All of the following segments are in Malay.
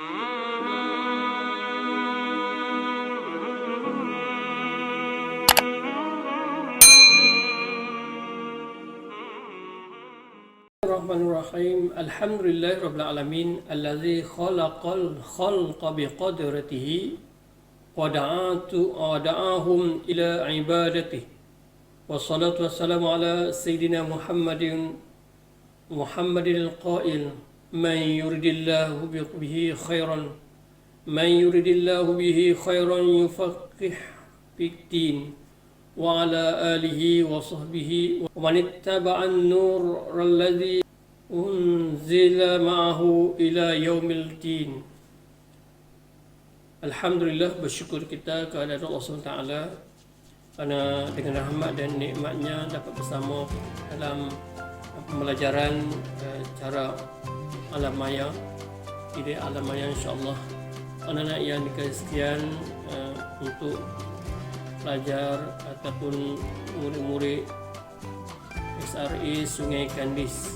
Bismillahirrahmanirrahim. Alhamdulillahirabbil alamin allazi khalaqal khalqa biqadratihi wa da'ahum ila ibadatihi. Wassalatu wassalamu ala sayyidina Muhammadin al-qail man yuridillahu bihi khairan yufaqqih fid-din wa ala alihi wa sahbihi wa man ittaba'an nur alladhi unzila ma'ahu ila yaumil din. Alhamdulillah, bersyukur kita kepada Allah SWT kerana dengan rahmat dan nikmatnya dapat bersama dalam pembelajaran cara alam maya. Ide alam maya, insyaAllah anak-anak yang dikasihan untuk pelajar ataupun murid-murid SRA Sungai Kandis.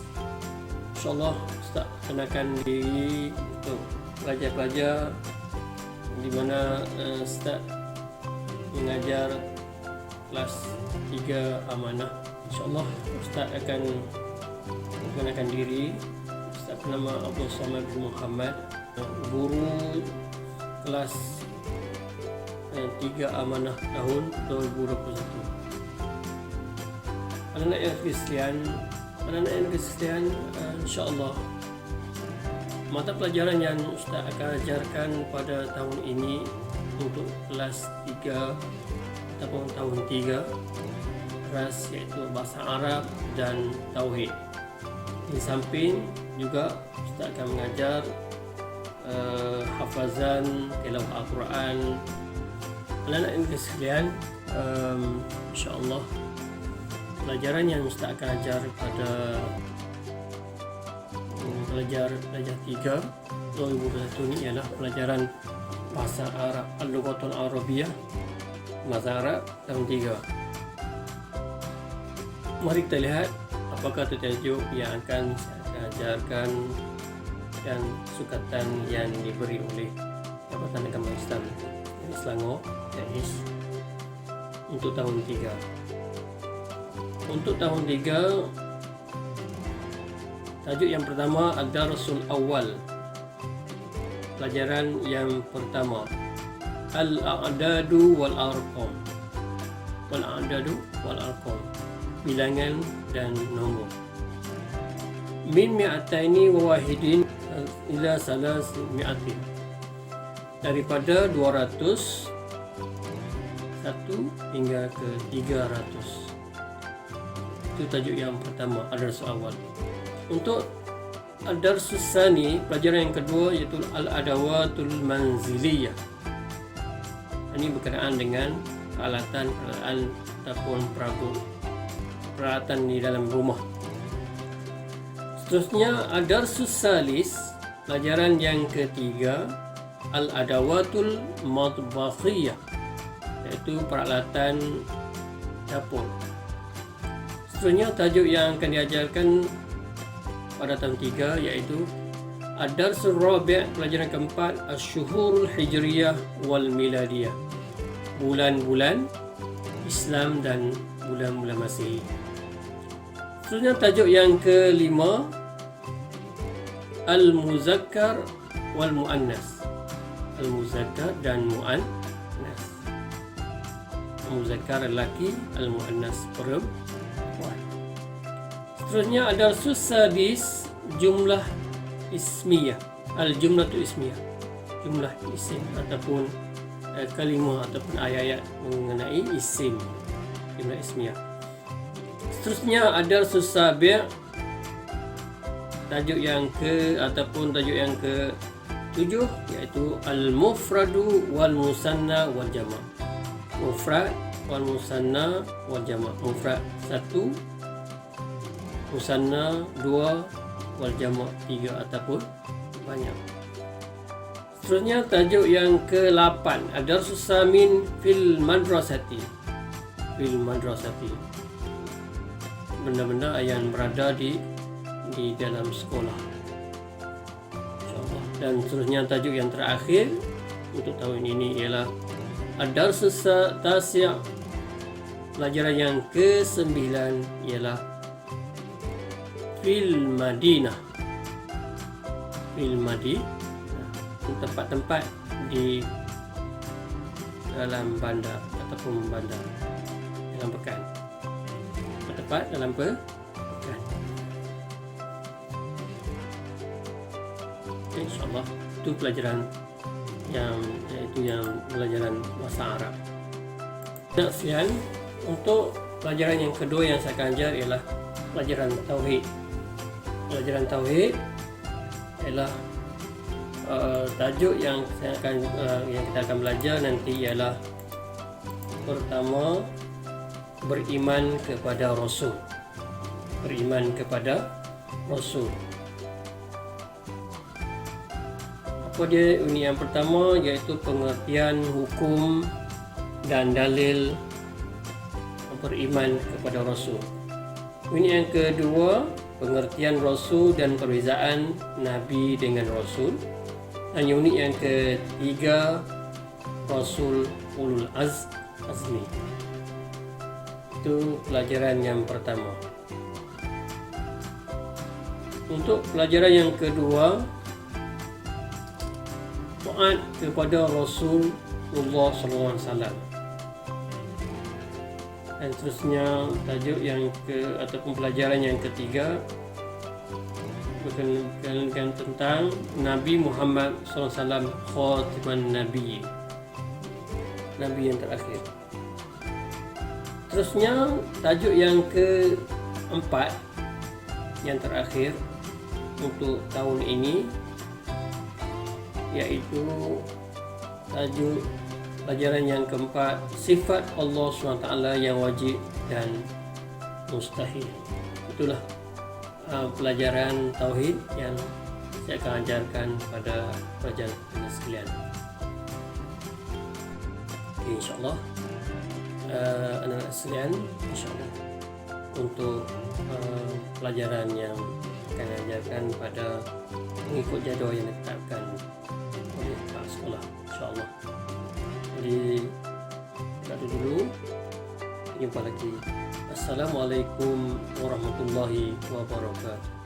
InsyaAllah Ustaz kenakan diri untuk pelajar-pelajar di mana Ustaz mengajar kelas 3 amanah. InsyaAllah Ustaz akan mengenakan diri. Ustaz bernama Abdul Samad bin Muhammad, guru kelas 3 amanah tahun 2021. Anak-anak yang Kristian, insya-Allah mata pelajaran yang Ustaz akan ajarkan pada tahun ini untuk kelas 3 ataupun tahun 3 kelas, iaitu bahasa Arab dan tauhid. Di samping juga Ustaz akan mengajar hafazan tilawah Al-Quran. Anak-anak yang sekalian, insya-Allah pelajaran yang Ustaz akan ajar pada pelajar 3 2021 ini ialah pelajaran bahasa Arab, Al-Lughatul Arabiyah, bahasa Arab tahun 3. Mari kita lihat apakah tajuk yang akan saya ajarkan dan sukatan yang diberi oleh Jabatan Agama Islam Selangor, JAIS, untuk tahun 3. Untuk tahun 3, tajuk yang pertama Ad-Darsul Awal. Pelajaran yang pertama, Al-A'dadu wal-Arqam. Al-A'dadu wal-Arqam, bilangan dan nombor. Min mi'ataini wa wahidin ila salas mi'atin. Daripada 200 hingga ke 300. Itu tajuk yang pertama, Ad-Darsul Awal. Untuk Ad-Darsul Tsani, pelajaran yang kedua, iaitu Al-Adawatul Manziliyah. Ini berkenaan dengan peralatan ataupun peralatan di dalam rumah. Seterusnya Ad-Darsul Tsalis, pelajaran yang ketiga, Al-Adawatul Matbakhiyah, iaitu peralatan dapur. Seterusnya tajuk yang akan diajarkan pada tahun 3 iaitu Ad-Darsul Rabi', pelajaran keempat, Asy-Syuhurul Hijriyah wal Miladiyah, bulan-bulan Islam dan bulan-bulan Masihi. Seterusnya tajuk yang kelima, Al-Muzakkar wal Muannas, Al-Muzakkar dan Muannas. Al-Muzakkar lelaki, Al-Muannas perempuan. Seterusnya Ad-Darsul Sadis, jumlah ismiyah, Al-Jumlatu Ismiyah, jumlah isim ataupun kalimah ataupun ayat-ayat mengenai isim, jumlah ismiyah. Seterusnya Ad-Darsul Sabi', tajuk yang ke-7 iaitu Al-Mufradu wal Musanna wal Jama'. Mufrad wal Musanna wal Jama'. Mufrad 1, Musanna 2, wal Jama' 3 ataupun banyak. Seterusnya tajuk yang ke-8, Ad-Darsul Samin fil Madrasati. Fil Madrasati, benda-benda yang berada di dalam sekolah. InsyaAllah Dan seterusnya tajuk yang terakhir untuk tahun ini ialah Ad-Darsus Tasi', pelajaran yang ke-9 ialah Fil Madinah. Fil Madinah, tempat-tempat di dalam bandar ataupun bandar dalam pekan. Tempat dalam pekan. InsyaAllah itu pelajaran yang pelajaran bahasa Arab. Sekian untuk pelajaran yang kedua yang saya akan ajar ialah pelajaran tauhid. Pelajaran tauhid ialah tajuk yang kita akan belajar nanti ialah pertama, beriman kepada Rasul. Beriman kepada Rasul. Apa dia? Unit yang pertama iaitu pengertian hukum dan dalil beriman kepada Rasul. Unit yang kedua, pengertian Rasul dan perbezaan Nabi dengan Rasul. Dan unit yang ketiga, Rasul Ulul Azmi. Itu pelajaran yang pertama. Untuk pelajaran yang kedua, taat kepada Rasulullah SAW. Dan seterusnya tajuk yang ataupun pelajaran yang ketiga berkenaan tentang Nabi Muhammad SAW, Khatiman Nabi, Nabi yang terakhir. Terusnya tajuk yang keempat, yang terakhir untuk tahun ini, iaitu tajuk pelajaran yang keempat, sifat Allah SWT yang wajib dan mustahil. Itulah pelajaran tauhid yang saya akan ajarkan pada pelajar sekalian. InsyaAllah anak-anak sekalian, insyaAllah untuk pelajaran yang akan ajarkan pada mengikut jadual yang ditetapkan oleh pihak sekolah, insyaAllah. Jadi itu dulu, jumpa lagi. Assalamualaikum warahmatullahi wabarakatuh.